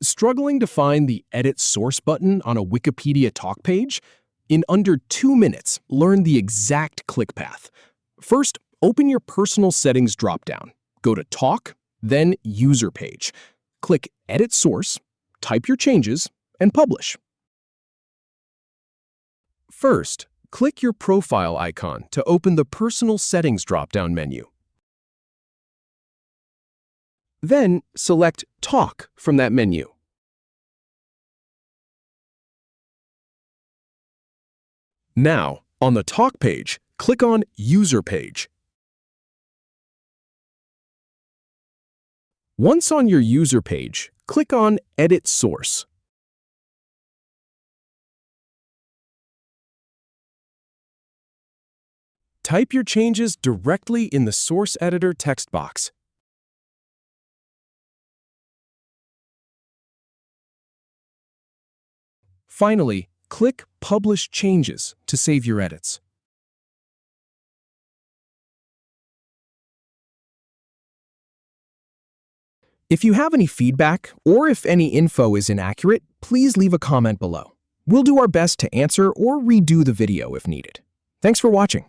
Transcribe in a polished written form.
Struggling to find the Edit Source button on a Wikipedia talk page? In under 2 minutes, learn the exact click path. First, open your personal settings dropdown. Go to Talk, then User Page. Click Edit Source, type your changes, and publish. First, click your profile icon to open the Personal Settings dropdown menu. Then, select Talk from that menu. Now, on the Talk page, click on User Page. Once on your user page, click on Edit Source. Type your changes directly in the Source Editor text box. Finally, click Publish Changes to save your edits. If you have any feedback or if any info is inaccurate, please leave a comment below. We'll do our best to answer or redo the video if needed. Thanks for watching.